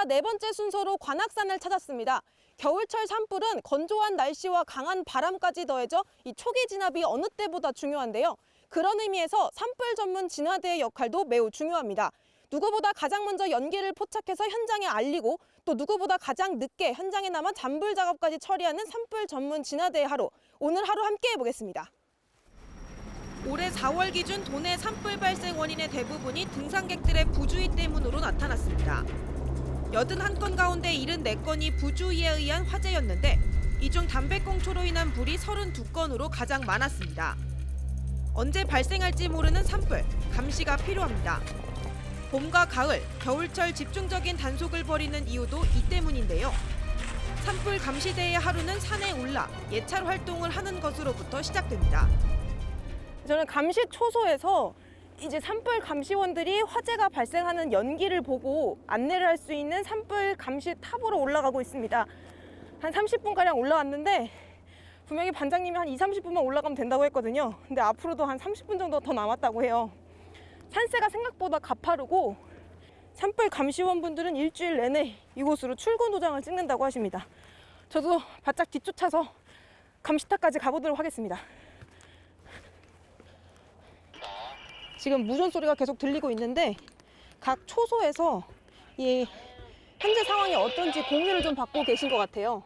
네 번째 순서로 관악산을 찾았습니다. 겨울철 산불은 건조한 날씨와 강한 바람까지 더해져 이 초기 진압이 어느 때보다 중요한데요. 그런 의미에서 산불 전문 진화대의 역할도 매우 중요합니다. 누구보다 가장 먼저 연기를 포착해서 현장에 알리고 또 누구보다 가장 늦게 현장에 남아 잔불 작업까지 처리하는 산불 전문 진화대의 하루. 오늘 하루 함께 해보겠습니다. 올해 4월 기준 도내 산불 발생 원인의 대부분이 등산객들의 부주의 때문으로 나타났습니다. 81건 가운데 74건이 부주의에 의한 화재였는데 이 중 담배꽁초로 인한 불이 32건으로 가장 많았습니다. 언제 발생할지 모르는 산불, 감시가 필요합니다. 봄과 가을, 겨울철 집중적인 단속을 벌이는 이유도 이 때문인데요. 산불 감시대의 하루는 산에 올라 예찰 활동을 하는 것으로부터 시작됩니다. 저는 감시 초소에서 이제 산불 감시원들이 화재가 발생하는 연기를 보고 안내를 할 수 있는 산불 감시 탑으로 올라가고 있습니다. 한 30분가량 올라왔는데 분명히 반장님이 한 20-30분만 올라가면 된다고 했거든요. 근데 앞으로도 한 30분 정도 더 남았다고 해요. 산세가 생각보다 가파르고 산불 감시원분들은 일주일 내내 이곳으로 출근 도장을 찍는다고 하십니다. 저도 바짝 뒤쫓아서 감시탑까지 가보도록 하겠습니다. 지금 무전 소리가 계속 들리고 있는데 각 초소에서 이 현재 상황이 어떤지 공유를 좀 받고 계신 것 같아요.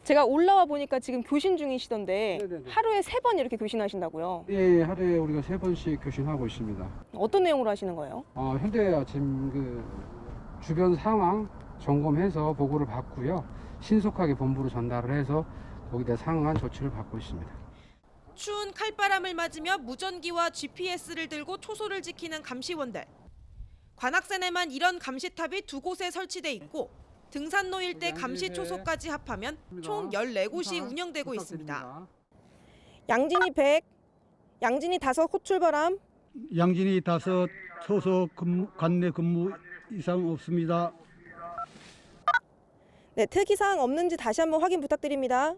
제가 올라와 보니까 지금 교신 중이시던데 네네네. 하루에 3번 이렇게 교신하신다고요? 예, 하루에 우리가 3번씩 교신하고 있습니다. 어떤 내용으로 하시는 거예요? 현대 지금 주변 상황 점검해서 보고를 받고요. 신속하게 본부로 전달을 해서 거기다 상응한 조치를 받고 있습니다. 추운 칼바람을 맞으며 무전기와 GPS를 들고 초소를 지키는 감시원들. 관악산에만 이런 감시탑이 2곳에 설치돼 있고 등산로 일대 감시 초소까지 합하면 총 14곳이 운영되고 있습니다. 양진이 100, 양진이 5 호출바람. 양진이 5 초소 관내 근무 이상 없습니다. 네, 특이사항 없는지 다시 한번 확인 부탁드립니다.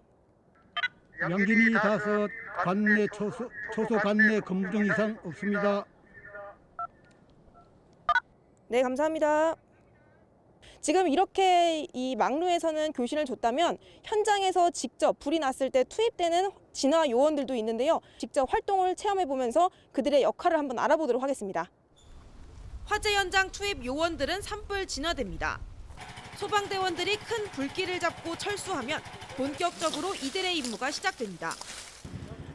양진이 5 관내 초소 관내 근무 중 이상 없습니다. 네, 감사합니다. 지금 이렇게 이 막루에서는 교신을 줬다면 현장에서 직접 불이 났을 때 투입되는 진화 요원들도 있는데요. 직접 활동을 체험해보면서 그들의 역할을 한번 알아보도록 하겠습니다. 화재 현장 투입 요원들은 산불 진화대입니다. 소방대원들이 큰 불길을 잡고 철수하면 본격적으로 이들의 임무가 시작됩니다.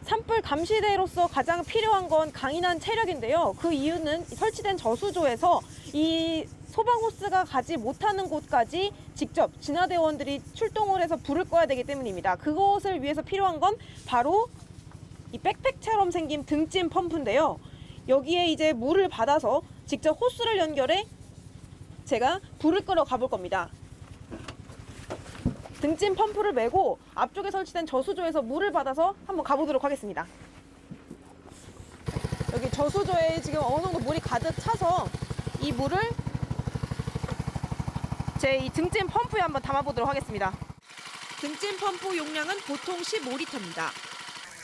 산불 감시대로서 가장 필요한 건 강인한 체력인데요. 그 이유는 설치된 저수조에서 이 소방 호스가 가지 못하는 곳까지 직접 진화대원들이 출동을 해서 불을 꺼야 되기 때문입니다. 그것을 위해서 필요한 건 바로 이 백팩처럼 생긴 등짐 펌프인데요. 여기에 이제 물을 받아서 직접 호스를 연결해 제가 불을 끄러 가볼 겁니다. 등짐 펌프를 메고 앞쪽에 설치된 저수조에서 물을 받아서 한번 가보도록 하겠습니다. 여기 저수조에 지금 어느 정도 물이 가득 차서 이 물을 제 이 등짐 펌프에 한번 담아보도록 하겠습니다. 등짐 펌프 용량은 보통 15리터입니다.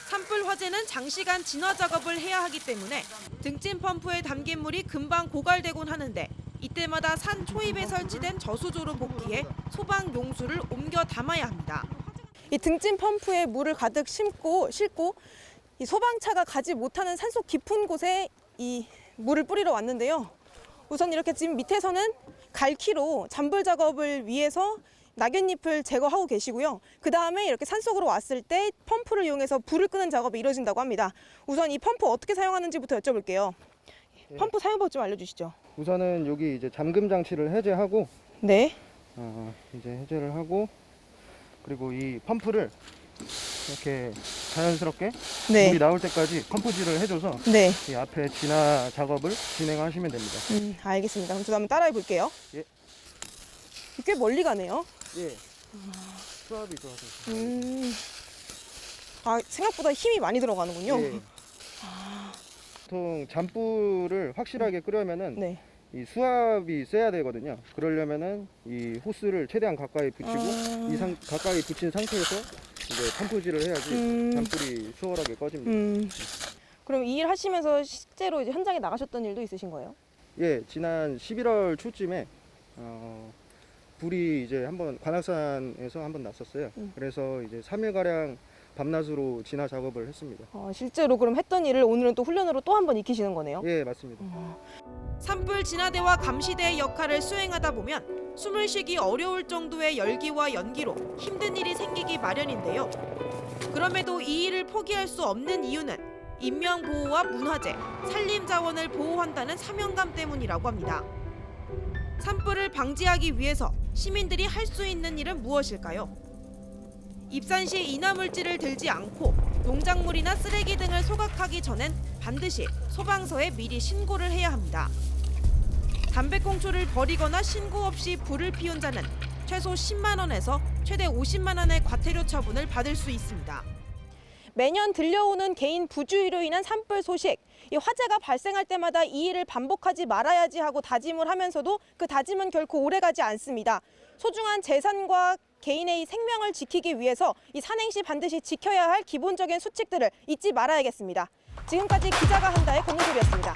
산불 화재는 장시간 진화 작업을 해야 하기 때문에 등짐 펌프에 담긴 물이 금방 고갈되곤 하는데 이때마다 산 초입에 설치된 저수조로 복귀해 소방 용수를 옮겨 담아야 합니다. 이 등짐 펌프에 물을 가득 싣고 이 소방차가 가지 못하는 산속 깊은 곳에 이 물을 뿌리러 왔는데요. 우선 이렇게 지금 밑에서는 갈퀴로 잔불 작업을 위해서 낙엽잎을 제거하고 계시고요. 그 다음에 이렇게 산속으로 왔을 때 펌프를 이용해서 불을 끄는 작업이 이루어진다고 합니다. 우선 이 펌프 어떻게 사용하는지부터 여쭤볼게요. 펌프 사용법 좀 알려주시죠. 우선은 여기 이제 잠금 장치를 해제하고, 네. 이제 해제를 하고, 그리고 이 펌프를 이렇게 자연스럽게 네. 물이 나올 때까지 펌프질을 해줘서 네. 이 앞에 진화 작업을 진행하시면 됩니다. 알겠습니다. 그럼 저도 한번 따라해 볼게요. 예. 꽤 멀리 가네요. 예. 수압이 좋아서. 생각보다 힘이 많이 들어가는군요. 예. 보통 잔불을 확실하게 끄려면은 네. 이 수압이 세야 되거든요. 그러려면은 이 호스를 최대한 가까이 붙이고 가까이 붙인 상태에서 이제 펌프질을 해야지 잔불이 수월하게 꺼집니다. 그럼 이 일 하시면서 실제로 이제 현장에 나가셨던 일도 있으신 거예요? 예, 지난 11월 초쯤에 불이 이제 한번 관악산에서 한번 났었어요. 그래서 이제 3일 가량 밤낮으로 진화 작업을 했습니다. 실제로 그럼 했던 일을 오늘은 또 훈련으로 또 한 번 익히시는 거네요. 예, 맞습니다. 산불 진화대와 감시대의 역할을 수행하다 보면 숨을 쉬기 어려울 정도의 열기와 연기로 힘든 일이 생기기 마련인데요. 그럼에도 이 일을 포기할 수 없는 이유는 인명보호와 문화재, 산림자원을 보호한다는 사명감 때문이라고 합니다. 산불을 방지하기 위해서 시민들이 할 수 있는 일은 무엇일까요? 입산 시 인화물질을 들지 않고 농작물이나 쓰레기 등을 소각하기 전엔 반드시 소방서에 미리 신고를 해야 합니다. 담배꽁초를 버리거나 신고 없이 불을 피운 자는 최소 10만 원에서 최대 50만 원의 과태료 처분을 받을 수 있습니다. 매년 들려오는 개인 부주의로 인한 산불 소식. 이 화재가 발생할 때마다 이 일을 반복하지 말아야지 하고 다짐을 하면서도 그 다짐은 결코 오래가지 않습니다. 소중한 재산과 개인의 생명을 지키기 위해서 이 산행 시 반드시 지켜야 할 기본적인 수칙들을 잊지 말아야겠습니다. 지금까지 기자가 한다의 권유솔이었습니다.